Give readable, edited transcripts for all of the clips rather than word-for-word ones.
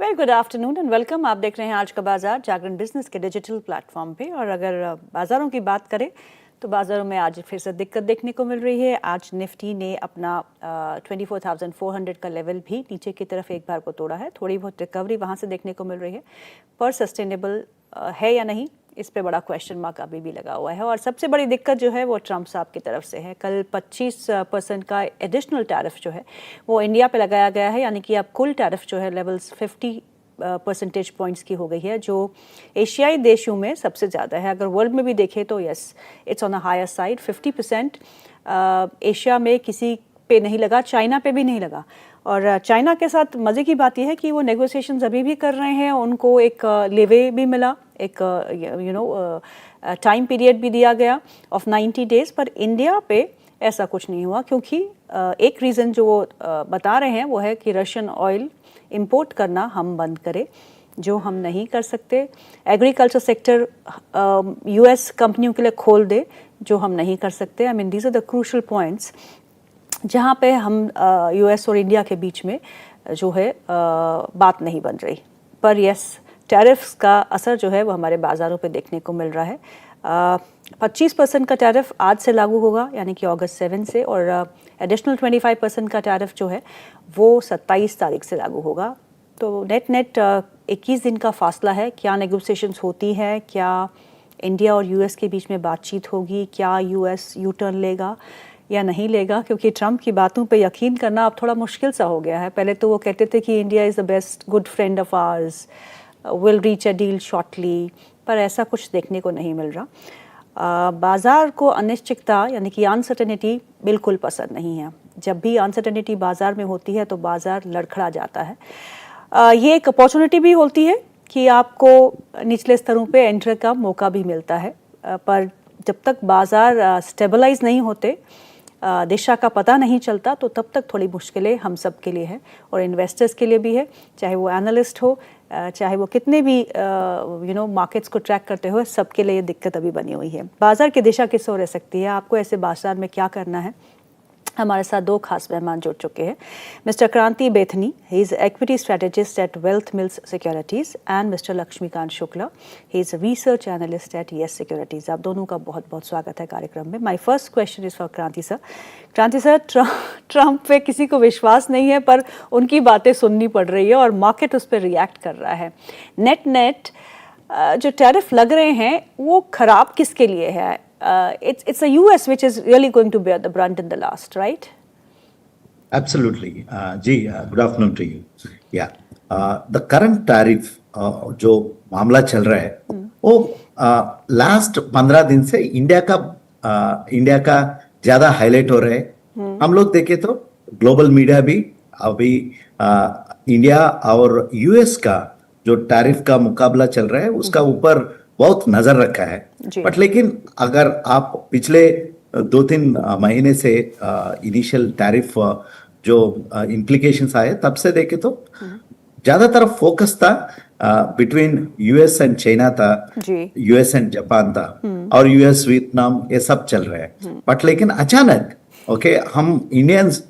Very good afternoon and welcome. आप देख रहे हैं आज का बाजार जागरण बिजनेस के डिजिटल प्लेटफॉर्म पे। और अगर बाजारों की बात करें तो बाजारों में आज फिर से दिक्कत देखने को मिल रही है। आज निफ्टी ने अपना 24,400 का लेवल भी नीचे की तरफ एक बार को तोड़ा है। थोड़ी बहुत रिकवरी वहाँ से देखने को मिल रही है, पर सस्टेनेबल है या नहीं, इस पे बड़ा क्वेश्चन मार्क अभी भी लगा हुआ है। और सबसे बड़ी दिक्कत जो है वो ट्रंप साहब की तरफ से है। कल 25% का एडिशनल टैरिफ जो है वो इंडिया पे लगाया गया है, यानी कि अब कुल टैरिफ जो है लेवल्स 50 परसेंटेज पॉइंट्स की हो गई है, जो एशियाई देशों में सबसे ज़्यादा है। अगर वर्ल्ड में भी देखें तो yes, it's on a higher side. 50% Asia में किसी पे नहीं लगा, चाइना पे भी नहीं लगा। और चाइना के साथ मज़े की बात यह है कि वो नेगोशिएशंस अभी भी कर रहे हैं। उनको एक लेवे भी मिला, एक टाइम पीरियड भी दिया गया ऑफ 90 डेज। पर इंडिया पे ऐसा कुछ नहीं हुआ, क्योंकि एक रीज़न जो वो बता रहे हैं वो है कि रशियन ऑयल इंपोर्ट करना हम बंद करें, जो हम नहीं कर सकते। एग्रीकल्चर सेक्टर यूएस कंपनियों के लिए खोल दे, जो हम नहीं कर सकते। I mean these are the crucial points जहाँ पे हम यूएस और इंडिया के बीच में जो है बात नहीं बन रही। पर यस, टैरिफ्स का असर जो है वो हमारे बाज़ारों पे देखने को मिल रहा है। 25% का टैरिफ आज से लागू होगा, यानी कि अगस्त 7 से, और एडिशनल 25% का टैरिफ जो है वो 27 तारीख से लागू होगा। तो नेट 21 दिन का फासला है। क्या नेगोशिएशंस होती है, क्या इंडिया और यूएस के बीच में बातचीत होगी, क्या यूएस यू टर्न लेगा या नहीं लेगा, क्योंकि ट्रंप की बातों पे यकीन करना अब थोड़ा मुश्किल सा हो गया है। पहले तो वो कहते थे कि India is the best good friend of hours, will reach a deal shortly, पर ऐसा कुछ देखने को नहीं मिल रहा। बाज़ार को अनिश्चितता यानी कि अनसर्टेनिटी बिल्कुल पसंद नहीं है। जब भी अनसर्टेनिटी बाज़ार में होती है तो बाज़ार लड़खड़ा जाता है। ये एक अपॉर्चुनिटी भी होती है कि आपको निचले स्तरों पे एंटर का मौका भी मिलता है, पर जब तक बाज़ार स्टेबलाइज नहीं होते, दिशा का पता नहीं चलता, तो तब तक थोड़ी मुश्किलें हम सब के लिए है और इन्वेस्टर्स के लिए भी है, चाहे वो एनालिस्ट हो, चाहे वो कितने भी मार्केट्स को ट्रैक करते हो, सबके लिए ये दिक्कत अभी बनी हुई है। बाज़ार की दिशा किस ओर रह सकती है, आपको ऐसे बाज़ार में क्या करना है। हमारे साथ दो खास मेहमान जुड़ चुके हैं। Mister Kranti Bathini, he is equity strategist at Wealth Mills Securities, and mister Laxmikant Shukla, he is research analyst at Yes Securities. आप दोनों का बहुत बहुत स्वागत है कार्यक्रम में। My first question is for Kranti sir. Kranti sir, Trump पे किसी को विश्वास नहीं है, पर उनकी बातें सुननी पड़ रही है और मार्केट उस पर रिएक्ट कर रहा है। नेट जो टैरिफ लग रहे हैं वो खराब किसके लिए है? It's the US which is really going to bear the brunt in the last, right? Absolutely. Good afternoon to you. Yeah. The current tariff जो मामला चल रहा है वो लास्ट 15 दिन से इंडिया का ज्यादा हाईलाइट हो रहा है। हम लोग देखें तो ग्लोबल मीडिया भी अभी इंडिया और यूएस का जो टैरिफ का मुकाबला चल रहा है उसका ऊपर बहुत नजर रखा है। बट लेकिन अगर आप पिछले 2-3 महीने से इनिशियल टैरिफ जो इम्प्लीकेशंस आए तब से देखे तो ज्यादातर फोकस था बिटवीन यूएस एंड चाइना था, यूएस एंड जापान था, और यूएस वियतनाम, ये सब चल रहा है। बट लेकिन अचानक हम Indians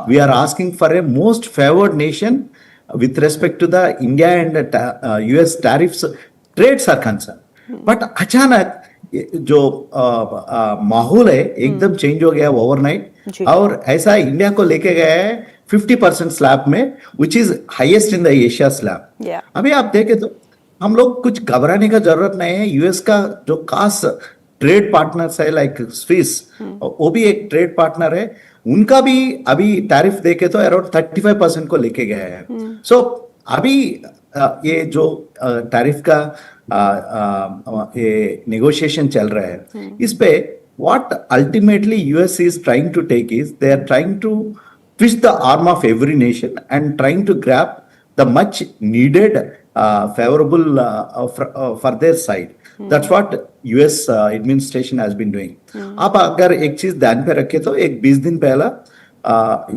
we are asking for a most favoured nation with respect to the India and US tariffs trades are concern. But अचानक जो माहौल है एकदम चेंज हो गया ओवरनाइट, और ऐसा इंडिया को लेके गया है 50% स्लैब में, which is highest in the Asia slab. अभी आप देखें तो हम लोग कुछ घबराने का जरूरत नहीं है। यूएस का जो खास ट्रेड पार्टनर्स है लाइक स्विस, वो भी एक ट्रेड पार्टनर है, उनका भी अभी टैरिफ देखे तो अराउंड 35% को लेके गया है। सो अभी ये जो टैरिफ का ये नेगोशिएशन चल रहा है, इस पे what ultimately US is trying to take is they are trying to twist the arm of every nation and trying to grab the much needed favourable for their side. That's what US administration has been doing. आप अगर एक चीज ध्यान पे रखे तो एक 20 दिन पहला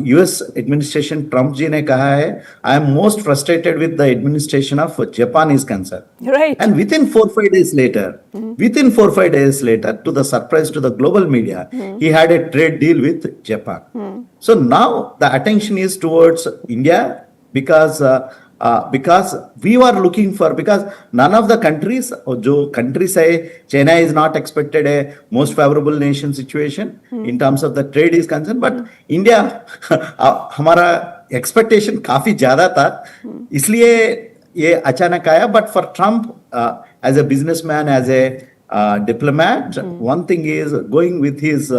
यूएस एडमिनिस्ट्रेशन ट्रंप जी ने कहा है, I am most frustrated with the administration of Japan is concern, and within 4-5 days later, to the surprise to the global media, he had a trade deal with Japan. So now the attention is towards India because because we were looking for, because none of the countries, जो countries है, China is not expected a most favorable nation situation in terms of the trade is concerned, but India हमारा expectation काफी ज्यादा था, इसलिए ये अचानक आया. But for Trump, as a businessman, as a diplomat, one thing is going with his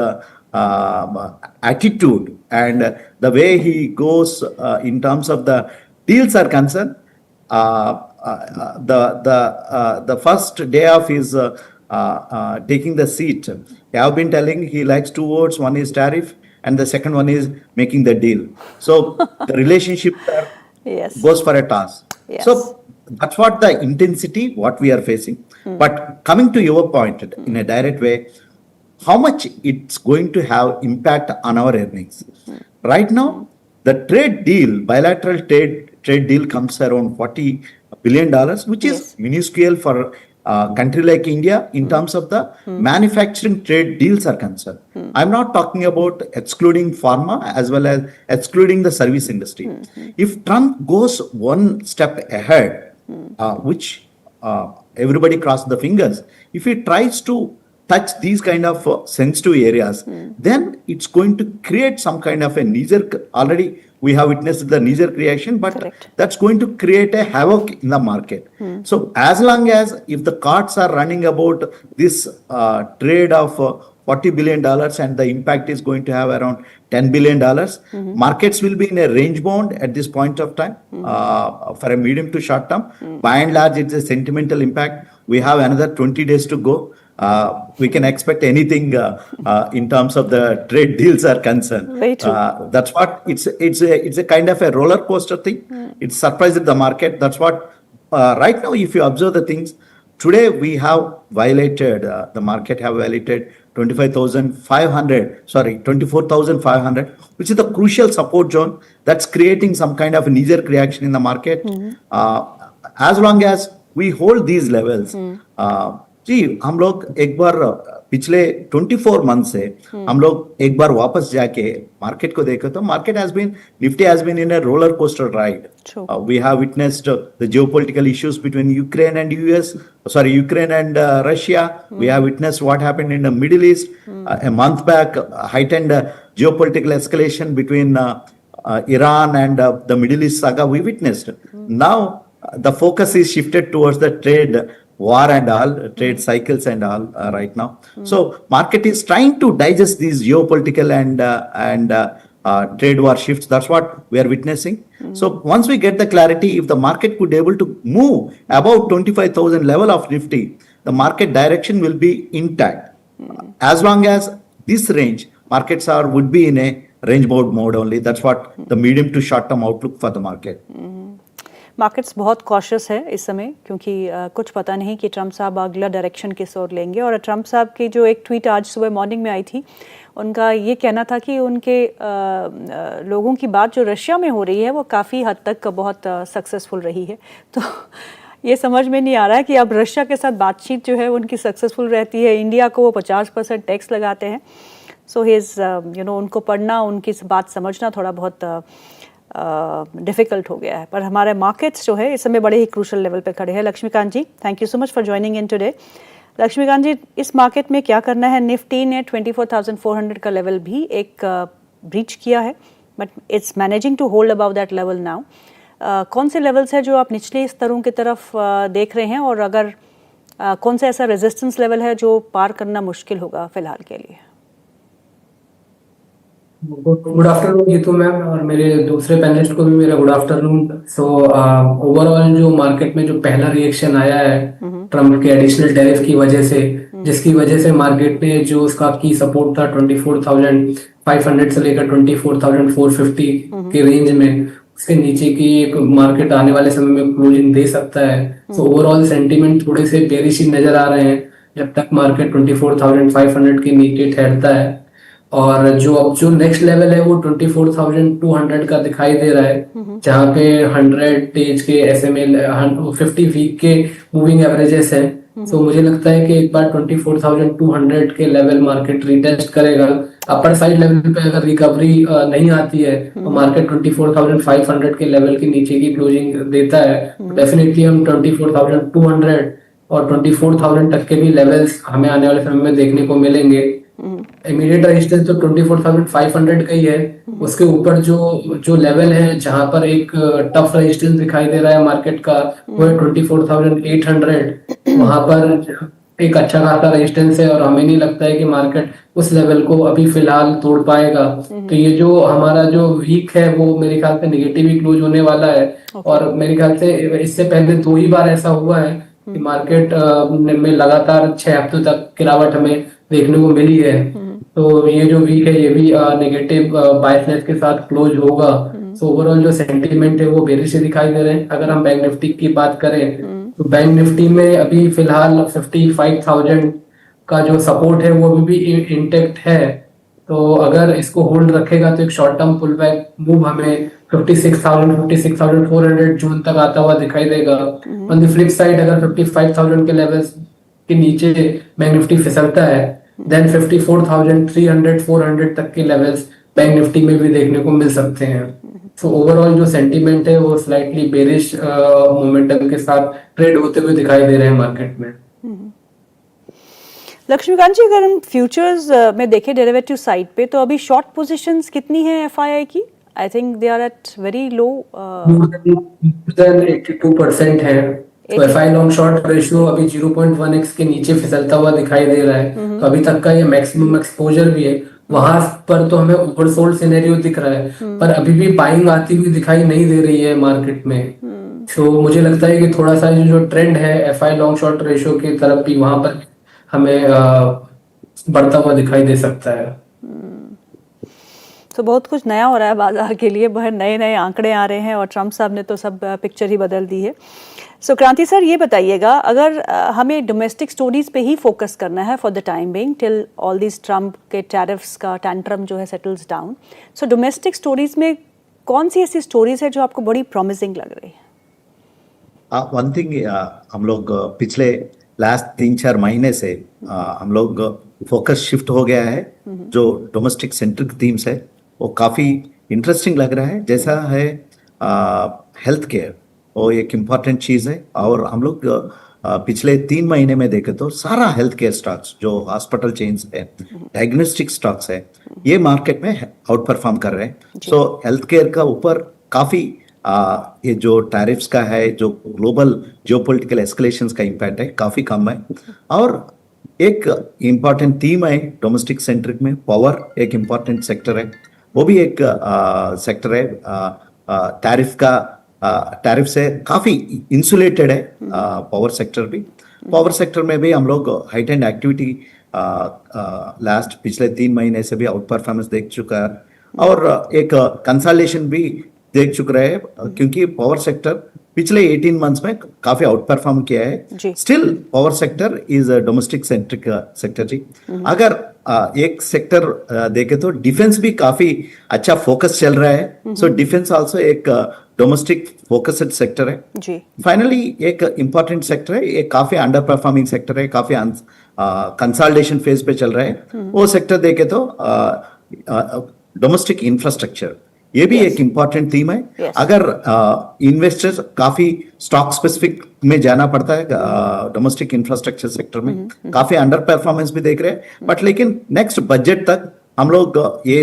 attitude and the way he goes in terms of the deals are concerned. The first day of his taking the seat, I have been telling he likes two words. One is tariff, and the second one is making the deal. So the relationship Yes. goes for a toss. Yes. So that's what the intensity what we are facing. But coming to your point in a direct way, how much it's going to have impact on our earnings? Right now, the trade deal, bilateral trade deal comes around $40 billion, which is Yes. minuscule for a country like India in terms of the manufacturing trade deals are concerned. I'm not talking about excluding pharma as well as excluding the service industry. If Trump goes one step ahead, which everybody cross the fingers, if he tries to touch these kind of sensitive areas, then it's going to create some kind of a knee-jerk. Already we have witnessed the knee-jerk reaction, but Correct. that's going to create a havoc in the market. So as long as if the cards are running about this trade of $40 billion and the impact is going to have around $10 billion, markets will be in a range bound at this point of time for a medium to short term. By and large, it's a sentimental impact. We have another 20 days to go. We can expect anything in terms of the trade deals are concerned. Very true. That's what it's a kind of a roller coaster thing. It surprises the market. That's what right now, if you observe the things, today we have violated, the market have violated 24,500, which is the crucial support zone that's creating some kind of knee-jerk reaction in the market. As long as we hold these levels, जी हम लोग एक बार पिछले 24 month से हम लोग एक बार वापस जाके मार्केट को देखे तो market Nifty has been in a roller coaster ride. We have witnessed the geopolitical issues between Ukraine and Russia. We have witnessed what happened in the Middle East a month back, heightened geopolitical escalation between Iran and the Middle East saga we witnessed. Now the focus is shifted towards the trade war and all, trade cycles and all right now. So market is trying to digest these geopolitical and trade war shifts. That's what we are witnessing. So once we get the clarity, if the market could able to move above 25,000 level of Nifty, the market direction will be intact. As long as this range, markets would be in a range mode only. That's what the medium to short term outlook for the market. Markets बहुत cautious है इस समय क्योंकि कुछ पता नहीं कि Trump साहब अगला डायरेक्शन किस ओर लेंगे. और ट्रम्प साहब की जो एक ट्वीट आज सुबह मॉर्निंग में आई थी, उनका ये कहना था कि उनके लोगों की बात जो रशिया में हो रही है वो काफ़ी हद तक बहुत सक्सेसफुल रही है. तो ये समझ में नहीं आ रहा है कि अब रशिया के साथ बातचीत जो है उनकी सक्सेसफुल रहती है, इंडिया को वो 50% टैक्स लगाते हैं. सो उनको पढ़ना, उनकी बात समझना थोड़ा बहुत डिफ़िकल्ट हो गया है. पर हमारे मार्केट्स जो है इस समय बड़े ही क्रूशल लेवल पे खड़े हैं. Laxmikant ji, thank you so much for joining in today. Laxmikant ji, इस मार्केट में क्या करना है? निफ्टी ने 24,400 का लेवल भी एक ब्रीच किया है, but it's managing to hold above that level now. कौन से लेवल्स हैं जो आप निचले स्तरों की तरफ देख रहे हैं, और अगर कौन सा ऐसा रेजिस्टेंस लेवल है जो पार करना मुश्किल होगा फिलहाल के लिए? गुड आफ्टरनून गीतू मैम, और मेरे दूसरे पैनलिस्ट को भी मेरा गुड आफ्टरनून. सो ओवरऑल जो मार्केट में जो पहला रिएक्शन आया है ट्रम्प के एडिशनल टैरिफ की वजह से, जिसकी वजह से मार्केट में जो उसका की सपोर्ट था 24,500 से लेकर 24,450 के रेंज में, उसके नीचे की एक मार्केट आने वाले समय में क्लोजिंग दे सकता है. सो ओवरऑल सेंटीमेंट थोड़े से बेरिश ही नजर आ रहे हैं जब तक मार्केट 24,500 के नीचे ठहरता है. और जो नेक्स्ट लेवल है वो 24,200 का दिखाई दे रहा है, जहाँ पे 100 डेज के SMA 50 वीक के मूविंग एवरेजेस है सो मुझे लगता है कि एक बार 24,200 के लेवल मार्केट रिटेस्ट करेगा। अपर साइड लेवल पे अगर रिकवरी नहीं आती है तो मार्केट 24,500 के लेवल के नीचे की क्लोजिंग देता है, तो डेफिनेटली हम 24,200 और 24,000 तक के भी लेवल्स हमें आने वाले समय में देखने को मिलेंगे। इमीडिएट रेजिस्टेंस तो 24,500 का ही है। उसके ऊपर जो जो लेवल है जहां पर एक टफ रेजिस्टेंस दिखाई दे रहा है मार्केट का, वो है 24,800। वहां पर एक अच्छा खासा रेजिस्टेंस है और हमें नहीं लगता है कि मार्केट उस लेवल को अभी फिलहाल तोड़ पाएगा। तो ये जो हमारा जो वीक है वो मेरे ख्याल से नेगेटिव ही क्लोज होने वाला है। और मेरे ख्याल से इससे पहले 2 ही बार ऐसा हुआ है कि मार्केट में लगातार 6 हफ्तों तक गिरावट हमें देखने को मिली है। तो ये जो वीक है ये भी नेगेटिव बायसनेस के साथ क्लोज होगा। सो ओवरऑल जो सेंटीमेंट है वो बेरिश दिखाई दे रहे हैं। अगर हम बैंक निफ्टी की बात करें तो बैंक निफ्टी में अभी फिलहाल 55,000 का जो सपोर्ट है वो भी इंटेक्ट है। तो अगर इसको होल्ड रखेगा तो एक short term pull back move हमें 56,000 56,400 जून तक आता हुआ दिखाई देगा। ऑन द फ्लिप साइड अगर 55,000 के लेवल्स के नीचे बैंक निफ्टी फिसलता है देन 54,300 400 तक के लेवल्स बैंक निफ्टी में भी देखने को मिल सकते हैं। सो ओवरऑल जो सेंटीमेंट है वो स्लाइटली बेरिश मोमेंटम के साथ ट्रेड होते हुए दिखाई दे रहे हैं मार्केट में। लक्ष्मीकांत जी, अगर हम फ्यूचर्स में देखें डेरिवेटिव साइड पे, तो अभी शॉर्ट पोजीशंस कितनी है एफआईआई की? I think they are at very low, more than 82% है। तो एफआई लॉन्ग शॉर्ट रेशियो अभी 0.1x के नीचे फिसलता हुआ दिखाई दे रहा है। तो अभी तक का ये मैक्सिमम एक्सपोजर भी है। वहां पर तो हमें ओवरसोल्ड सिनेरियो दिख रहा है, पर अभी भी बाइंग आती हुई दिखाई नहीं दे रही है मार्केट में। तो मुझे लगता है कि थोड़ा सा जो ट्रेंड है एफआई लॉन्ग शॉर्ट रेशियो की तरफ भी वहां पर हमें बढ़ता हुआ दिखाई दे सकता है। तो बहुत कुछ नया हो रहा है बाजार के लिए, बहुत नए नए आंकड़े आ रहे हैं और ट्रम्प साहब ने तो सब पिक्चर ही बदल दी है। सो क्रांति सर, ये बताइएगा, अगर हमें डोमेस्टिक स्टोरीज पे ही फोकस करना है for the time being till all this Trump के टैरिफ्स का टैंट्रम जो है सेटल्स डाउन, सो डोमेस्टिक स्टोरीज में कौन सी ऐसी स्टोरीज है जो आपको बड़ी प्रॉमिसिंग लग रही है? वन थिंग, हम लोग पिछले लास्ट 3-4 महीने से हम लोग फोकस शिफ्ट हो गया है। जो डोमेस्टिक सेंट्रिक थीम्स है वो काफ़ी इंटरेस्टिंग लग रहा है। जैसा है हेल्थ केयर, वो एक इम्पॉर्टेंट चीज़ है। और हम लोग पिछले 3 महीने में देखें तो सारा हेल्थ केयर स्टॉक्स जो हॉस्पिटल चेन्स है, डायग्नोस्टिक स्टॉक्स है, ये मार्केट में आउट परफॉर्म कर रहे हैं। सो हेल्थ केयर का ऊपर काफ़ी ये जो टैरिफ्स का है, जो ग्लोबल जियोपॉलिटिकल एस्केलेशंस का इम्पैक्ट है, काफ़ी कम है। और एक इम्पॉर्टेंट थीम है डोमेस्टिक सेंट्रिक में, पावर एक इम्पॉर्टेंट सेक्टर है, वो भी एक सेक्टर है। टैरिफ से काफ़ी इंसुलेटेड है पावर सेक्टर भी। पावर सेक्टर में भी हम लोग हाइट एंड एक्टिविटी लास्ट पिछले 3 महीने से भी आउट परफॉर्मेंस देख चुका है और एक कंसोलिडेशन भी देख चुका है, क्योंकि पावर सेक्टर पिछले 18 मंथ्स में काफी आउट परफॉर्म किया है। Still power sector is domestic centric sector ji. अगर एक सेक्टर देखे तो डिफेंस भी काफी अच्छा फोकस चल रहा है। सो डिफेंस आल्सो एक डोमेस्टिक फोकस्ड सेक्टर है जी। फाइनली एक इंपॉर्टेंट सेक्टर है, ये काफी अंडर परफॉर्मिंग सेक्टर है, काफी कंसोलिडेशन फेज पे चल रहा है। वो सेक्टर देखे तो डोमेस्टिक इंफ्रास्ट्रक्चर, ये भी एक इंपॉर्टेंट थीम है। अगर इन्वेस्टर्स काफी स्टॉक स्पेसिफिक में जाना पड़ता है डोमेस्टिक इंफ्रास्ट्रक्चर सेक्टर में, काफी अंडर परफॉर्मेंस भी देख रहे हैं। बट लेकिन नेक्स्ट बजट तक हम लोग ये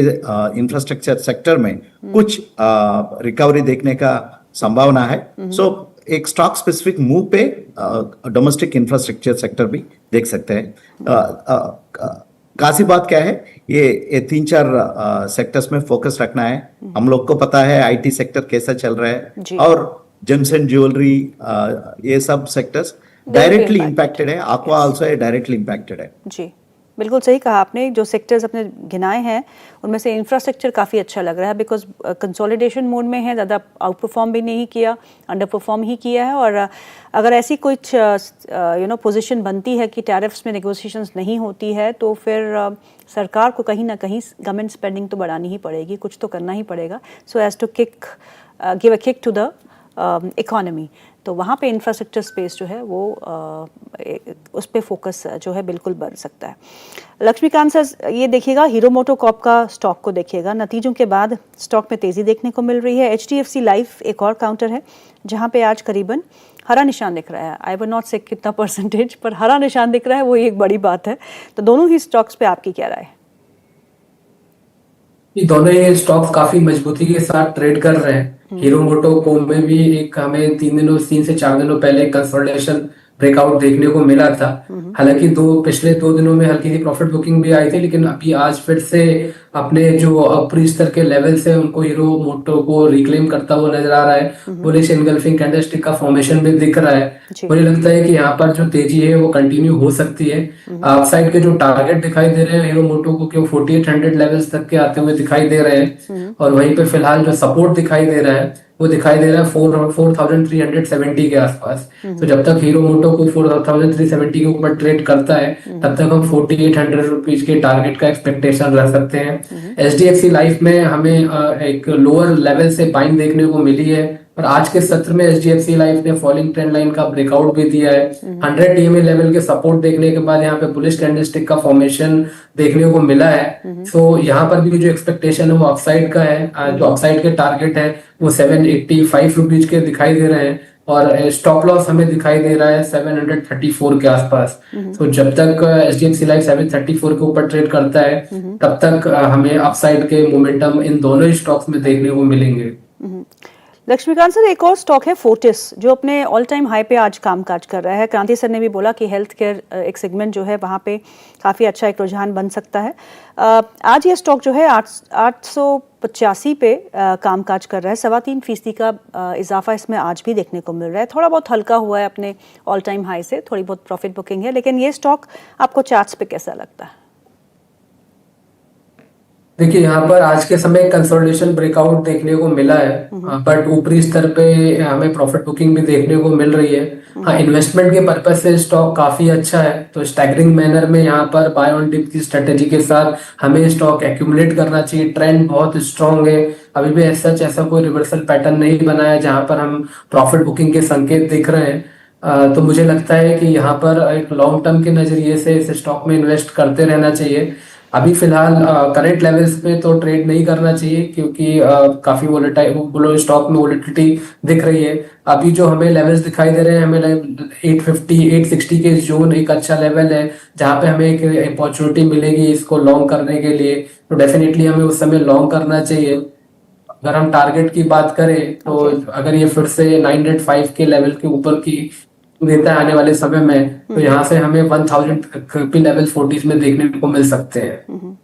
इंफ्रास्ट्रक्चर सेक्टर में कुछ रिकवरी देखने का संभावना है। सो एक स्टॉक स्पेसिफिक मूव पे डोमेस्टिक इंफ्रास्ट्रक्चर सेक्टर भी देख सकते हैं। खासी बात क्या है, ये 3-4 सेक्टर्स में फोकस रखना है। हम लोग को पता है आईटी सेक्टर कैसा चल रहा है और जेम्स एंड ज्वेलरी, ये सब सेक्टर्स डायरेक्टली इंपैक्टेड है। एक्वा आल्सो डायरेक्टली इंपैक्टेड है जी। बिल्कुल सही कहा आपने। जो सेक्टर्स अपने गिनाए हैं उनमें से इंफ्रास्ट्रक्चर काफ़ी अच्छा लग रहा है, बिकॉज कंसोलिडेशन मोड में है, ज़्यादा आउट परफॉर्म भी नहीं किया, अंडर परफॉर्म ही किया है। और अगर ऐसी कुछ पोजीशन बनती है कि टैरिफ्स में नेगोशिएशंस नहीं होती है, तो फिर सरकार को कहीं ना कहीं गवर्नमेंट स्पेंडिंग तो बढ़ानी ही पड़ेगी, कुछ तो करना ही पड़ेगा, so as to give a kick to the economy. तो वहाँ पे इंफ्रास्ट्रक्चर स्पेस जो है वो उस पे फोकस जो है बिल्कुल बढ़ सकता है। लक्ष्मीकांत सर, ये देखिएगा हीरो मोटोकॉर्प का स्टॉक को देखिएगा, नतीजों के बाद स्टॉक में तेज़ी देखने को मिल रही है। HDFC लाइफ एक और काउंटर है जहाँ पे आज करीबन हरा निशान दिख रहा है। आई विल नॉट से कितना परसेंटेज, पर हरा निशान दिख रहा है, वो एक बड़ी बात है। तो दोनों ही स्टॉक्स पे आपकी क्या राय है? ये दोनों ही स्टॉक्स काफी मजबूती के साथ ट्रेड कर रहे हैं। हीरो मोटोकॉर्प में भी एक हमें 3 से 4 दिनों पहले कंसोलिडेशन ब्रेकआउट देखने को मिला था। हालांकि पिछले 2 दिनों में हल्की सी प्रॉफिट बुकिंग भी आई थी, लेकिन अभी आज फिर से अपने जो ऊपरी स्तर के लेवल्स है उनको हीरो मोटो को रिक्लेम करता हुआ नजर आ रहा है। बुलिश एनगल्फिंग कैंडलस्टिक का फॉर्मेशन भी दिख रहा है। मुझे लगता है कि यहाँ पर जो तेजी है वो कंटिन्यू हो सकती है। अपसाइड के जो टारगेट दिखाई दे रहे हैं हीरो मोटो को, 4800 लेवल्स तक के आते हुए दिखाई दे रहे हैं, और वहीं पे फिलहाल जो सपोर्ट दिखाई दे रहा है वो दिखाई दे रहा है 4370 के आसपास। तो जब तक हीरो मोटो को 4370 के ऊपर ट्रेड करता है तब तक हम 4800 रुपीज के टारगेट का एक्सपेक्टेशन रख सकते हैं। HDFC लाइफ में हमें एक लोअर लेवल से बाइंग देखने को मिली है, और आज के सत्र में HDFC लाइफ ने फॉलिंग ट्रेंड लाइन का ब्रेकआउट भी दिया है। 100 EMA लेवल के सपोर्ट देखने के बाद यहाँ पे बुलिश कैंडलस्टिक का फॉर्मेशन देखने को मिला है। सो यहाँ पर भी जो एक्सपेक्टेशन है वो अपसाइड का है। जो अपसाइड के टारगेट है वो 785 रुपीज के दिखाई दे रहे हैं, और स्टॉप लॉस हमें दिखाई दे रहा है 734 के आसपास। तो जब तक HDFC लाइफ 734 के ऊपर ट्रेड करता है तब तक हमें अपसाइड के मोमेंटम इन दोनों ही स्टॉक्स में देखने को मिलेंगे। लक्ष्मीकांत सर, एक और स्टॉक है फोर्टिस जो अपने ऑल टाइम हाई पे आज कामकाज कर रहा है। क्रांति सर ने भी बोला कि हेल्थ केयर एक सेगमेंट जो है वहाँ पे काफ़ी अच्छा एक रुझान बन सकता है। आज ये स्टॉक जो है 885 पे कामकाज कर रहा है। 3.25% का इजाफा इसमें आज भी देखने को मिल रहा है। थोड़ा बहुत हल्का हुआ है अपने ऑल टाइम हाई से, थोड़ी बहुत प्रॉफिट बुकिंग है, लेकिन ये स्टॉक आपको चार्ट्स पे कैसा लगता है? देखिए, यहाँ पर आज के समय कंसोलिडेशन ब्रेकआउट देखने को मिला है, बट ऊपरी स्तर पे हमें प्रॉफिट बुकिंग भी देखने को मिल रही है। हाँ, इन्वेस्टमेंट के पर्पज से स्टॉक काफी अच्छा है, तो स्टैगरिंग मैनर में यहाँ पर बाय ऑन डिप की स्ट्रेटेजी के साथ हमें स्टॉक एक्यूमुलेट करना चाहिए। ट्रेंड बहुत स्ट्रांग है, अभी भी ऐसा कोई रिवर्सल पैटर्न नहीं बना है जहां पर हम प्रॉफिट बुकिंग के संकेत दिख रहे हैं। तो मुझे लगता है कि यहाँ पर एक लॉन्ग टर्म के नजरिए से इस स्टॉक में इन्वेस्ट करते रहना चाहिए। अभी फिलहाल करंट लेवल्स पे तो ट्रेड नहीं करना चाहिए, क्योंकि काफी वोलेटाइल स्टॉक में वोलेटिलिटी दिख रही है। अभी जो हमें लेवल्स दिखाई दे रहे हैं, हमें 850 860 के जोन एक अच्छा लेवल है जहां पे हमें एक अपॉर्चुनिटी मिलेगी इसको लॉन्ग करने के लिए। तो डेफिनेटली हमें उस समय लॉन्ग करना चाहिए। अगर हम टारगेट की बात करें तो अगर ये फिर से 905 के लेवल के ऊपर की देता है आने वाले समय में, तो यहाँ से हमें 1000 लेवल 40 में देखने को मिल सकते हैं।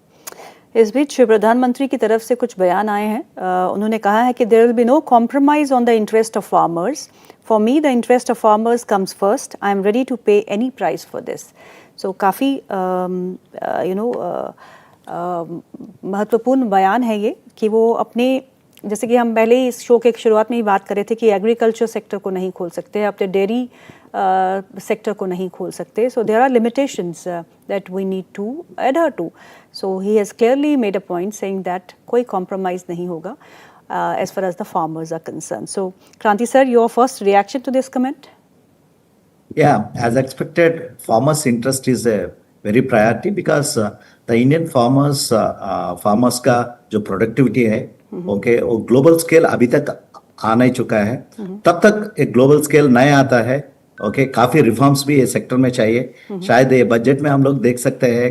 इस बीच प्रधानमंत्री की तरफ से कुछ बयान आए हैं। उन्होंने कहा है कि there will be no compromise on the interest of farmers. For me the interest of farmers comes first. I am ready to pay any price for this. So काफ़ी महत्वपूर्ण बयान है ये, कि वो अपने, जैसे कि हम पहले ही इस शो के शुरुआत में ही बात कर रहे थे कि एग्रीकल्चर सेक्टर को नहीं खोल सकते, अपने डेयरी सेक्टर को नहीं खोल सकते। So there are limitations that we need to adhere to. So he has clearly made a point saying that कोई कॉम्प्रोमाइज़ नहीं होगा as far as the farmers are concerned. So, Kranti sir, your first reaction to this comment? Yeah, as expected, farmers' interest is a very priority because the Indian farmers का जो productivity है, okay, वो global scale अभी तक आ नहीं चुका है। तब तक एक ग्लोबल स्केल नहीं आता है, ओके, काफी रिफॉर्म्स भी ये सेक्टर में चाहिए। शायद ये बजट में हम लोग देख सकते हैं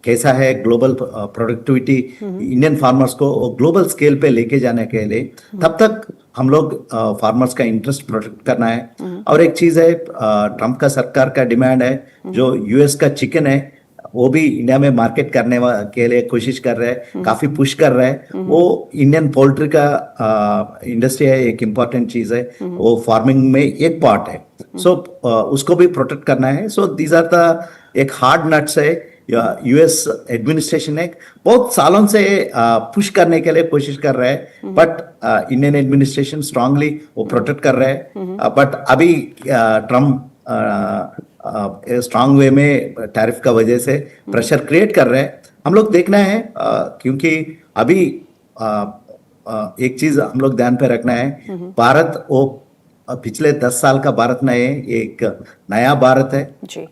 कैसा है ग्लोबल प्रोडक्टिविटी इंडियन फार्मर्स को ग्लोबल स्केल पे लेके जाने के लिए। तब तक हम लोग फार्मर्स का इंटरेस्ट प्रोटेक्ट करना है। और एक चीज है, ट्रम्प का सरकार का डिमांड है, जो यूएस का चिकन है वो भी इंडिया में मार्केट करने के लिए कोशिश कर रहे हैं, काफी पुश कर रहे हैं। वो इंडियन पोल्ट्री का इंडस्ट्री है, एक इम्पॉर्टेंट चीज है, वो फार्मिंग में एक पार्ट है। सो उसको भी प्रोटेक्ट करना है। सो दीज आर द एक हार्ड नट्स है। यूएस एडमिनिस्ट्रेशन ने बहुत सालों से पुश करने के लिए कोशिश कर रहा है, बट इंडियन एडमिनिस्ट्रेशन स्ट्रांगली वो प्रोटेक्ट कर रहा है। बट अभी ट्रम्प स्ट्रांग वे में टैरिफ का वजह से प्रेशर क्रिएट कर रहे हैं। हम लोग देखना है, क्योंकि अभी एक चीज हम लोग ध्यान पे रखना है, भारत वो पिछले 10 साल का भारत नहीं है, एक नया भारत है। जी।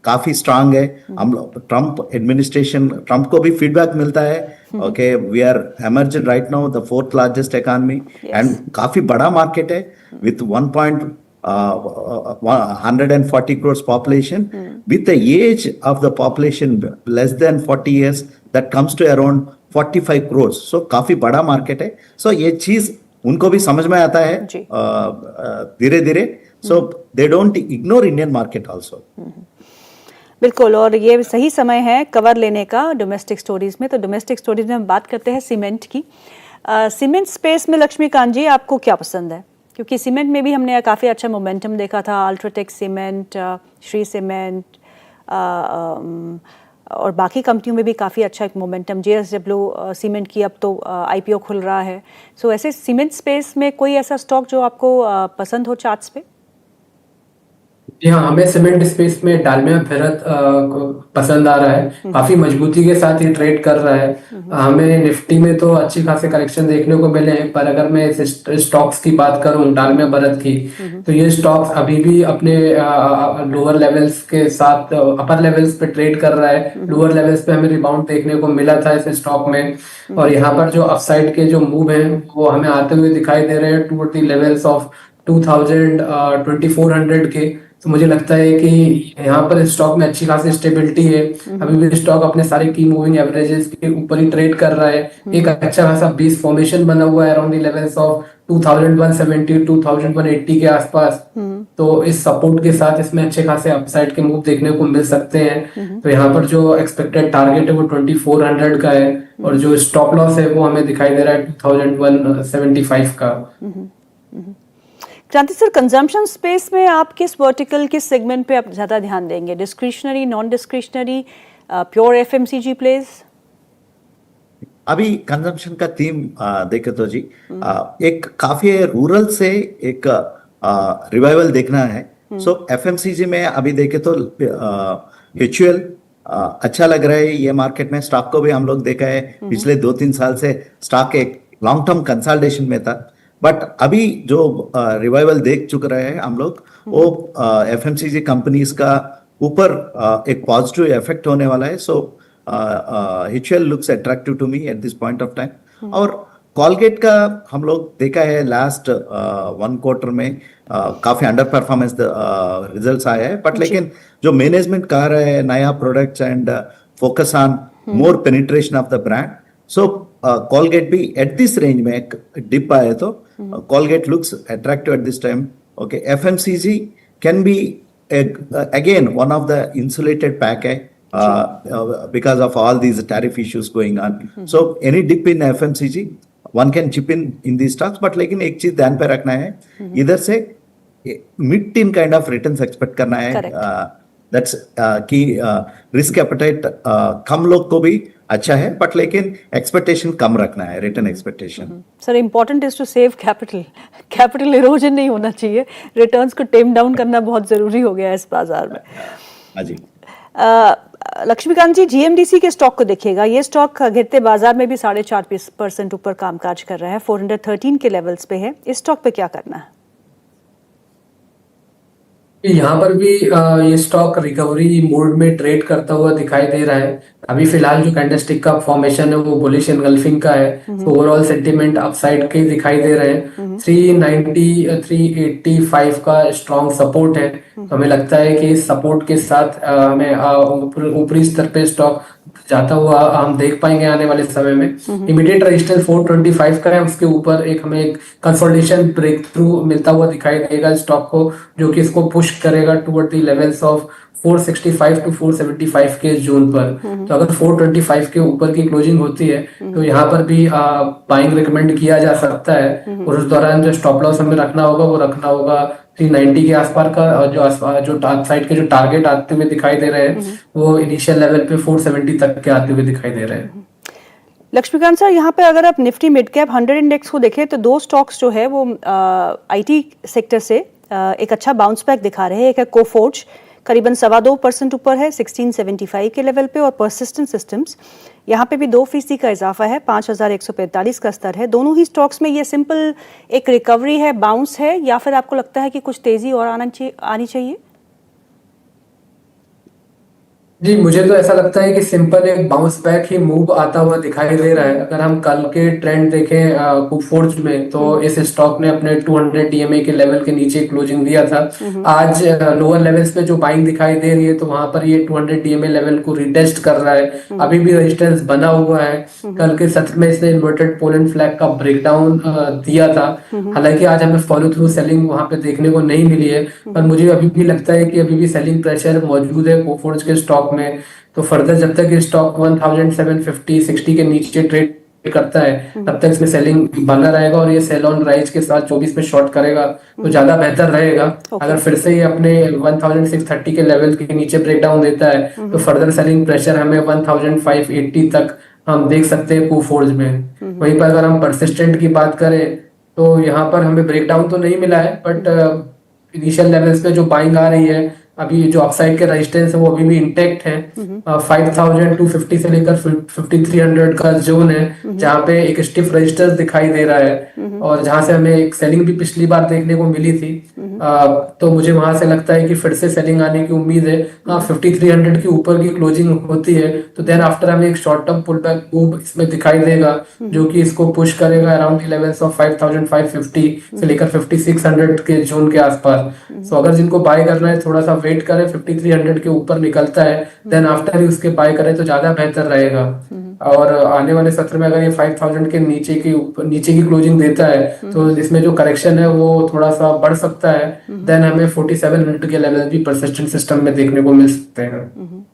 काफी स्ट्रांग है। हम लोग ट्रम्प एडमिनिस्ट्रेशन, ट्रम्प को भी फीडबैक मिलता है। Okay, we are emerging right now the 4th largest economy and काफी बड़ा मार्केट है with 140 crores population, with the age of the population less than 40 years, that comes to around 45 crores. So काफी बड़ा market है। So ये चीज उनको भी समझ में आता है जी। धीरे धीरे। So they don't ignore Indian market also. बिल्कुल, और ये सही समय है कवर लेने का डोमेस्टिक स्टोरीज में। तो डोमेस्टिक स्टोरीज में हम बात करते हैं सीमेंट की। सीमेंट स्पेस में लक्ष्मीकांत जी आपको क्या पसंद है? क्योंकि सीमेंट में भी हमने काफ़ी अच्छा मोमेंटम देखा था, अल्ट्राटेक सीमेंट, श्री सीमेंट और बाकी कंपनियों में भी काफ़ी अच्छा एक मोमेंटम, JSW सीमेंट की अब तो IPO खुल रहा है। सो ऐसे सीमेंट स्पेस में कोई ऐसा स्टॉक जो आपको पसंद हो चार्ट्स पे? जी हाँ, हमें सीमेंट स्पेस में डालमिया भारत पसंद आ रहा है। काफी मजबूती के साथ ये ट्रेड कर रहा है। हमें निफ्टी में तो अच्छी खासी करेक्शन देखने को मिले हैं, पर अगर मैं इस स्टॉक्स की बात करूं डालमिया भारत की, तो ये स्टॉक्स अभी भी अपने लोअर लेवल्स के साथ अपर लेवल्स पे ट्रेड कर रहा है। लोअर लेवल्स पे हमें रिबाउंड देखने को मिला था इस स्टॉक में, और यहाँ पर जो अपसाइड के जो मूव हैं वो हमें आते हुए दिखाई दे रहे हैं टू द लेवल्स ऑफ 2400 के। तो मुझे लगता है कि यहाँ पर स्टॉक में अच्छी खासी स्टेबिलिटी है। अभी भी स्टॉक अपने सारे की मूविंग एवरेजेस के ऊपर ही ट्रेड कर रहा है। एक अच्छा खासा बेस फॉर्मेशन बना हुआ है अराउंड द लेवल्स ऑफ 2170 2180 के आसपास। तो इस सपोर्ट के साथ इसमें अच्छे खासे अपसाइड के मूव देखने को मिल सकते हैं। तो यहाँ पर जो एक्सपेक्टेड टारगेट है वो 2400 का है, और जो स्टॉप लॉस है वो हमें दिखाई दे रहा है 2175 का। क्रांति सर, कंजम्पशन स्पेस में आप किस वर्टिकल, किस सेगमेंट पे आप ज़्यादा ध्यान देंगे? Discretionary, non discretionary, pure FMCG place? अभी कंजम्पशन का थीम देखे तो जी एक काफी है, रूरल से एक रिवाइवल देखना है। सो FMCG में अभी देखे तो HUL अच्छा लग रहा है। ये मार्केट में स्टॉक को भी हम लोग देखा है पिछले 2-3 साल से स्टॉक एक लॉन्ग टर्म कंसल्टेशन में था, बट अभी जो रिवाइवल देख चुक रहे हैं हम लोग, वो FMCG कंपनीज का ऊपर एक पॉजिटिव इफेक्ट होने वाला है। So HUL looks attractive to me at this point of time. और कॉलगेट का हम लोग देखा है लास्ट 1 क्वार्टर में काफी अंडर परफॉर्मेंस रिजल्ट्स आए हैं, बट लेकिन जो मैनेजमेंट कह रहा है नया products and focus on more penetration of the brand, so Colgate भी एट दिस रेंज में एक डिप आए तो Colgate looks attractive at this time. Okay, FMCG can be again one of the insulated pack है because of all these tariff issues going on. So any dip in FMCG, one can chip in these stocks, but लेकिन एक चीज ध्यान पे रखना है, इधर से mid tin kind of returns expect करना है। दैट्स की रिस्क एपेटाइट कम लोग को भी अच्छा है, बट लेकिन एक्सपेक्टेशन कम रखना है, return expectation. Sir, important is to save capital. Capital erosion नहीं होना चाहिए, रिटर्न्स को टेम डाउन करना बहुत जरूरी हो गया है इस बाजार में। हाँ जी। लक्ष्मीकांत जी, GMDC के स्टॉक को देखिएगा। ये स्टॉक गिरते बाजार में भी 4.5% ऊपर कामकाज कर रहा है, 413 के लेवल्स पे है। इस स्टॉक पे क्या करना है? यहाँ पर भी ये स्टॉक रिकवरी मोड में ट्रेड करता हुआ दिखाई दे रहा है। अभी फिलहाल जो कैंडलस्टिक का फॉर्मेशन है वो बुलिश एनगल्फिंग का है। ओवरऑल सेंटीमेंट अपसाइड के दिखाई दे रहे हैं। 390 385 का स्ट्रॉन्ग सपोर्ट है। तो हमें लगता है कि इस सपोर्ट के साथ हमें ऊपरी स्तर पे स्टॉक जाता हुआ हम देख पाएंगे आने वाले समय में। इमीडिएट रेजिस्टेंस 425 का है, उसके ऊपर हमें एक कंसोलिडेशन ब्रेक थ्रू मिलता हुआ दिखाई देगा स्टॉक को, जो कि इसको पुश करेगा toward the levels of 465 to 475 के जोन पर। तो अगर 425 के ऊपर की क्लोजिंग होती है तो यहाँ पर भी बाइंग रिकमेंड किया जा सकता है, और उस दौरान जो स्टॉप लॉस हमें रखना होगा वो रखना होगा 390 के आसपास का, और जो साइड के जो टारगेट आते हुए दिखाई दे रहे हैं वो इनिशियल लेवल पे 470 तक के आते हुए दिखाई दे रहे हैं। लक्ष्मीकांत सर, यहाँ पे अगर आप निफ्टी मिड कैप 100 इंडेक्स को देखें तो 2 स्टॉक्स जो है वो IT सेक्टर से एक अच्छा बाउंस बैक दिखा रहे हैं। एक है कोफोर्ज, करीबन 2.25% ऊपर है 1675 के लेवल पे, और परसिस्टेंट सिस्टम्स यहाँ पे भी 2% का इजाफा है, 5145 का स्तर है। दोनों ही स्टॉक्स में ये सिंपल एक रिकवरी है, बाउंस है, या फिर आपको लगता है कि कुछ तेजी और आनी चाहिए? जी, मुझे तो ऐसा लगता है कि सिंपल एक बाउंस बैक ही मूव आता हुआ दिखाई दे रहा है। अगर हम कल के ट्रेंड देखें कुफोर्ज में, तो इस स्टॉक ने अपने 200 डीएमए के लेवल के नीचे क्लोजिंग दिया था। आज लोअर लेवल्स पे जो बाइंग दिखाई दे रही है, तो वहां पर ये 200 डीएमए लेवल को रिटेस्ट कर रहा है। अभी भी रेजिस्टेंस बना हुआ है। कल के सत्र में इसने इन्वर्टेड पोलैंड फ्लैग का ब्रेकडाउन दिया था। हालांकि आज हमें फॉलो थ्रू सेलिंग वहां पे देखने को नहीं मिली है, पर मुझे अभी भी लगता है कि अभी भी सेलिंग प्रेशर मौजूद है कोफोर्ज के स्टॉक में। तो फर्दर जब तक ये स्टॉक 1750-60 के नीचे ट्रेड करता है, तब तक इसमें सेलिंग बना रहेगा, और ये सेल ऑन राइज के साथ 24 में शॉर्ट करेगा तो ज्यादा बेहतर रहेगा। अगर फिर से ये अपने 1630 के लेवल के नीचे ब्रेकडाउन देता है, तो फर्दर सेलिंग प्रेशर हमें 1580 तक हम देख सकते हैं कोफोर्ज में। वहीं पर अगर हम परसिस्टेंट की बात करें, तो यहाँ पर हमें ब्रेकडाउन तो नहीं मिला है, बट इनिशियल लेवल्स पे जो बाइंग आ रही है, अभी जो अपसाइड के रेजिस्टेंस है वो अभी भी इंटेक्ट है। 5250 से लेकर 5300 का जोन है, जहाँ पे एक स्टिफ रेजिस्टेंस दिखाई दे रहा है, और जहां से हमें एक सेलिंग भी पिछली बार देखने को मिली थी। तो मुझे वहां से लगता है कि फिर से सेलिंग आने की उम्मीद है। 5300 के ऊपर की क्लोजिंग होती है, तो देन आफ्टर हमें एक short term pull back move इसमें दिखाई देगा, जो कि इसको पुश करेगा अराउंड द लेवल्स ऑफ 5550 से लेकर 5600 के जोन के आसपास। सो अगर जिनको बाय करना है, थोड़ा सा वेट करें, 5300 के ऊपर निकलता है, देन आफ्टर ही उसके बाय करें तो ज्यादा बेहतर रहेगा। और आने वाले सत्र में अगर ये 5000 के नीचे की क्लोजिंग देता है, तो इसमें जो करेक्शन है वो थोड़ा सा बढ़ सकता है। देन हमें 4700 के लेवल भी परसिस्टेंट सिस्टम में देखने को मिल सकते हैं।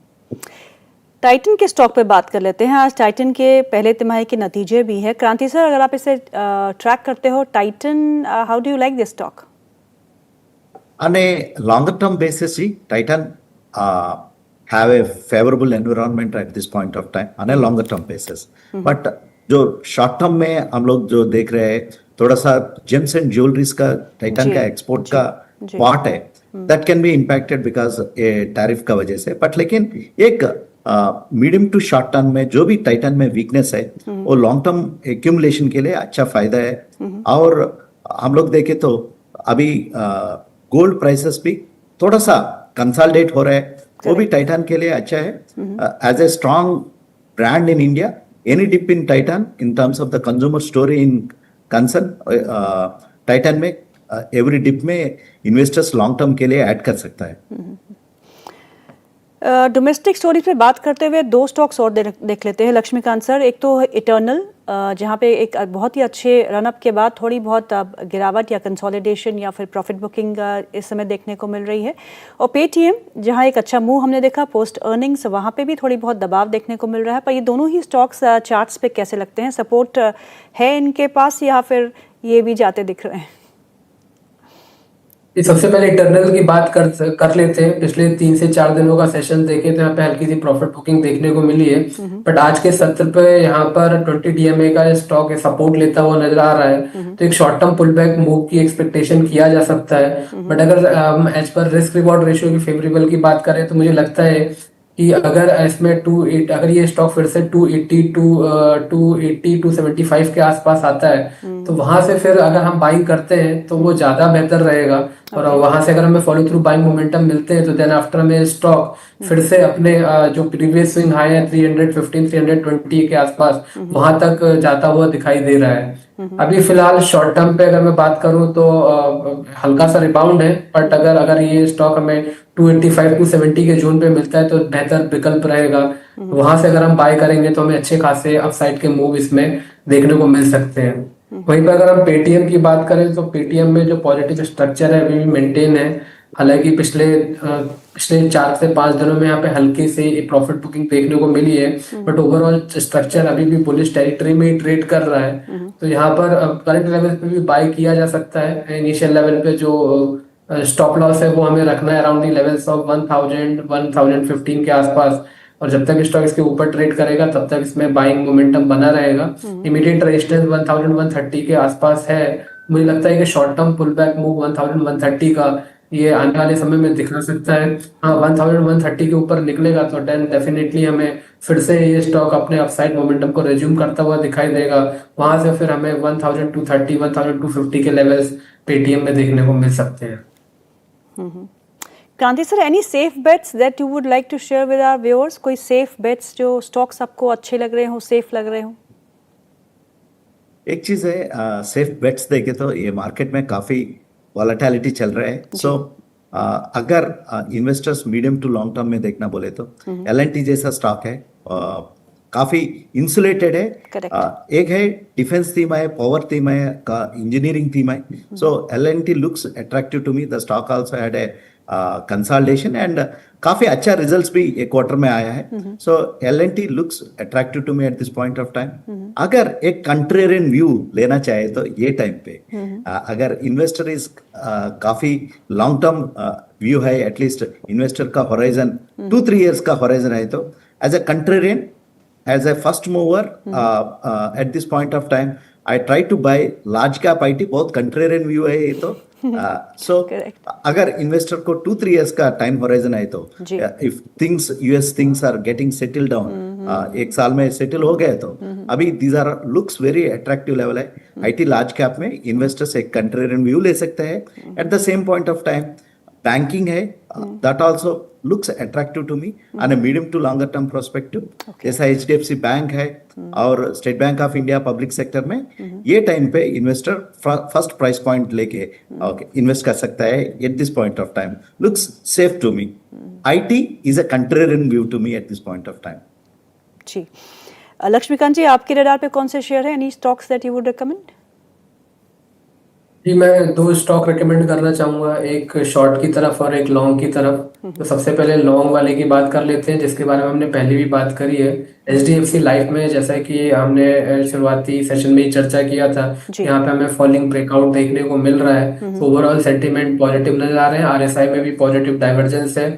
टाइटन के स्टॉक पे बात कर लेते हैं। आज टाइटन के पहले तिमाही के नतीजे भी है। क्रांति सर, अगर आप इसे ट्रैक करते हो, Titan, how do you like this stock? On a longer term basis, see, Titan have a favorable environment at this point of time on a longer term basis. But जो short term में हम लोग जो देख रहे हैं, थोड़ा सा जेम्स एंड ज्वेलरीज का टाइटन का एक्सपोर्ट का पार्ट है, that can be impacted because ये टैरिफ का वजह से। बट लेकिन एक मीडियम टू शॉर्ट टर्म में जो भी टाइटन में वीकनेस है, वो लॉन्ग टर्म एक्यूमुलेशन के लिए अच्छा फायदा है। और हम लोग देखें तो अभी गोल्ड प्राइसेस भी थोड़ा सा कंसोलिडेट हो रहा है, वो भी टाइटन के लिए अच्छा है। As a strong brand in India, any dip in Titan in terms of the consumer story in concern, Titan में एवरी डिप में इन्वेस्टर्स लॉन्ग टर्म के लिए ऐड कर सकता है। डोमेस्टिक स्टोरीज पे बात करते हुए दो स्टॉक्स और देख लेते हैं लक्ष्मीकांत सर। एक तो इटर्नल, जहाँ पे एक बहुत ही अच्छे रनअप के बाद थोड़ी बहुत गिरावट या कंसोलिडेशन या फिर प्रॉफिट बुकिंग इस समय देखने को मिल रही है। और पेटीएम, जहाँ एक अच्छा मूव हमने देखा पोस्ट अर्निंग्स, वहाँ पे भी थोड़ी बहुत दबाव देखने को मिल रहा है। पर ये दोनों ही स्टॉक्स चार्ट्स पे कैसे लगते हैं? सपोर्ट है इनके पास या फिर ये भी जाते दिख रहे हैं? सबसे पहले इटर्नल की बात कर लेते हैं। पिछले 3 से 4 दिनों का सेशन देखे तो यहाँ पे हल्की सी प्रॉफिट बुकिंग देखने को मिली है, बट आज के सत्र पे यहाँ पर 20 डीएमए का स्टॉक सपोर्ट लेता हुआ नजर आ रहा है। तो एक short term pull back move की एक्सपेक्टेशन किया जा सकता है। बट अगर as per risk reward ratio की फेवरेबल की बात करें, तो मुझे लगता है कि अगर इसमें अगर ये स्टॉक फिर से 275 के आसपास आता है, तो वहां से फिर अगर हम बाइंग करते हैं तो वो ज्यादा बेहतर रहेगा। और वहां से अगर हमें फॉलो थ्रू बाइंग मोमेंटम मिलते हैं, तो देन आफ्टर में स्टॉक फिर से अपने जो प्रीवियस स्विंग हाई है 320 के आसपास, वहां तक जाता हुआ दिखाई दे रहा है। अभी फिलहाल शॉर्ट टर्म पे अगर मैं बात करूं तो हल्का सा रिबाउंड है, बट अगर ये स्टॉक हमें 285-270 के जोन पे मिलता है तो बेहतर विकल्प रहेगा। वहां से अगर हम बाय करेंगे तो हमें अच्छे खासे अपसाइड के मूव इसमें देखने को मिल सकते हैं। वहीं पर अगर हम पेटीएम की बात करें, तो पेटीएम में जो पॉजिटिव स्ट्रक्चर है अभी भी मेंटेन है। हालांकि पिछले 4 से 5 दिनों में यहाँ पे हल्की से प्रॉफिट बुकिंग देखने को मिली है, बट ओवरऑल स्ट्रक्चर अभी भी बुलिश टेरिटरी में ही ट्रेड कर रहा है। तो यहाँ पर करंट लेवल पे भी बाय किया जा सकता है। इनिशियल लेवल पे जो स्टॉप लॉस है वो हमें रखना है अराउंड दी लेवल्स ऑफ 1015 के आसपास। और जब तक स्टॉक इसके ऊपर ट्रेड करेगा, तब तक इसमें बाइंग मोमेंटम बना रहेगा। इमीडिएट रेजिस्टेंस 1130 के आसपास है। मुझे लगता है कि short term pull back move 1130 का ये आने वाले समय में दिखा सकता है। हाँ, 1130 के ऊपर निकलेगा तो देन डेफिनेटली हमें फिर से ये स्टॉक अपने अपसाइड मोमेंटम को रिज्यूम करता हुआ दिखाई देगा। वहां से फिर हमें 1230 1250 के लेवल्स पेटीएम में देखने को मिल सकते हैं। Kranti sir, any safe bets that you would like to share with our viewers? कोई सेफ बेट्स जो स्टॉक्स आपको अच्छे लग रहे हो, सेफ लग रहे हो? एक चीज है, सेफ बेट्स देखे तो ये मार्केट में काफी वॉलेटिलिटी चल रहा है। सो अगर investors medium to long term में देखना बोले तो L&T जैसा स्टॉक है, काफी इंसुलेटेड है। Correct. एक है डिफेंस थीम है, पावर थीम है, का इंजीनियरिंग थीम है। So L&T looks attractive to me. The stock also had a consolidation and काफी अच्छा रिजल्ट्स भी एक क्वार्टर में आया है। So L&T looks attractive to me at this point of time. अगर एक कंट्रेरियन व्यू लेना चाहे तो ये टाइम पे अगर इन्वेस्टर इज काफी लॉन्ग टर्म व्यू है, एटलीस्ट इन्वेस्टर का होराइजन 2-3 years का होराइजन है, तो as a contrarian, as a first mover, at this point of time, I try to buy large cap IT. बहुत contrarian view है ये तो। so अगर इन्वेस्टर को 2-3 years का टाइम होराइजन है तो if things US things are getting settled down, एक साल में सेटल हो गए तो अभी these are looks very attractive level है। IT large cap में इन्वेस्टर्स एक contrarian व्यू ले सकते हैं। at the same point of time banking है, that also looks attractive to me on a medium to longer term perspective। जैसा HDFC bank है और State Bank of India public sector में, ये टाइम पे इन्वेस्टर फर्स्ट प्राइस पॉइंट लेके invest कर सकता है। At this point of time looks safe to me. IT is a contrarian view to me at this point of time. जी, लक्ष्मीकांत जी, आपके radar पे कौन से शेयर है? Any stocks that you would recommend? जी, मैं 2 स्टॉक रिकमेंड करना चाहूंगा, एक शॉर्ट की तरफ और एक लॉन्ग की तरफ। तो सबसे पहले लॉन्ग वाले की बात कर लेते हैं, जिसके बारे में हमने पहले भी बात करी है। HDFC लाइफ में, जैसा कि हमने शुरुआती सेशन में ही चर्चा किया था, यहाँ पे हमें फॉलिंग ब्रेकआउट देखने को मिल रहा है। तो ओवरऑल सेंटीमेंट पॉजिटिव नजर आ रहे हैं। RSI में भी पॉजिटिव डाइवर्जेंस है।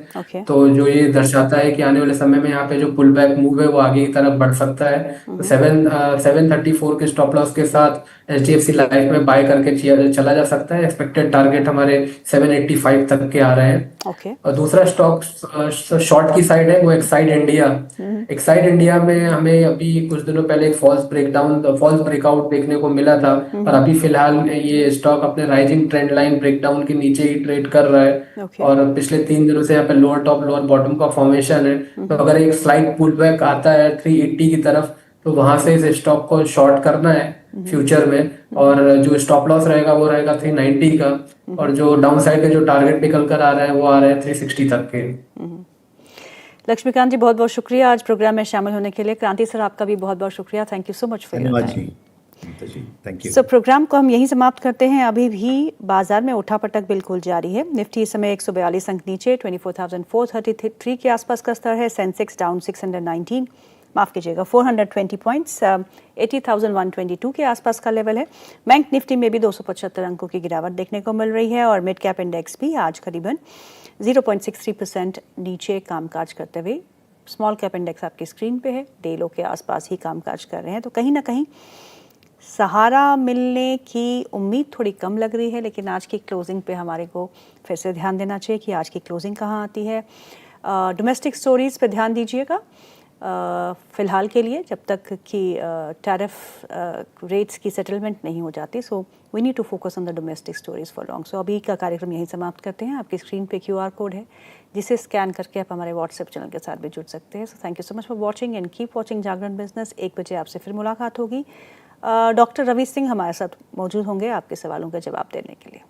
तो जो ये दर्शाता है कि आने वाले समय में यहाँ पे जो पुल बैक मूव है वो आगे की तरफ बढ़ सकता है। तो 734 के स्टॉप लॉस के साथ HDFC लाइफ में बाय करके चला जा सकता है। एक्सपेक्टेड टारगेट हमारे 785 तक के आ रहे हैं। और दूसरा स्टॉक शॉर्ट की साइड है, वो एक्साइड इंडिया। एक्साइड इंडिया में हमें अभी कुछ दिनों पहले एक फॉल्स ब्रेकआउट देखने को मिला था, और अभी फिलहाल ये स्टॉक अपने राइजिंग ट्रेंड लाइन ब्रेकडाउन के नीचे ही ट्रेड कर रहा है। और पिछले 3 दिनों से यहाँ पे लोअर टॉप लोअर बॉटम का फॉर्मेशन है। तो अगर एक स्लाइड पुल बैक आता है 380 की तरफ, तो वहां से इस स्टॉक को शॉर्ट करना है फ्यूचर में। और जो स्टॉप लॉस रहेगा वो रहेगा 390 का, और जो डाउन साइड का जो टारगेट निकल कर आ रहा है वो आ रहा है 360 तक के। लक्ष्मीकांत जी, बहुत बहुत शुक्रिया आज प्रोग्राम में शामिल होने के लिए। क्रांति सर, आपका भी बहुत बहुत शुक्रिया। Thank you so much for your time. Thank you. So programme को हम यहीं समाप्त करते हैं। अभी भी बाजार में उठापटक बिल्कुल जारी है। निफ्टी इस समय 142 अंक नीचे 24,433 के आसपास का स्तर है। सेंसेक्स डाउन 619, माफ कीजिएगा 420 पॉइंट्स 80,122 के आसपास का लेवल है। बैंक निफ्टी में भी 275 अंकों की गिरावट देखने को मिल रही है, और मिड कैप इंडेक्स भी आज करीबन 0.63% नीचे कामकाज करते हुए। स्मॉल कैप इंडेक्स आपकी स्क्रीन पे है, डे लो के आसपास ही कामकाज कर रहे हैं। तो कहीं ना कहीं सहारा मिलने की उम्मीद थोड़ी कम लग रही है, लेकिन आज की क्लोजिंग पे हमारे को फिर से ध्यान देना चाहिए कि आज की क्लोजिंग कहाँ आती है। डोमेस्टिक स्टोरीज पे ध्यान दीजिएगा फ़िलहाल के लिए, जब तक कि टैरिफ रेट्स की सेटलमेंट नहीं हो जाती। So we need to focus on the domestic stories for long. So अभी का कार्यक्रम यहीं समाप्त करते हैं। आपकी स्क्रीन पे QR कोड है, जिसे स्कैन करके आप हमारे व्हाट्सएप चैनल के साथ भी जुड़ सकते हैं। So thank you so much for watching and keep watching Jagran business. 1 बजे आपसे फिर मुलाकात होगी। डॉक्टर रवि सिंह हमारे साथ मौजूद होंगे आपके सवालों के जवाब देने के लिए।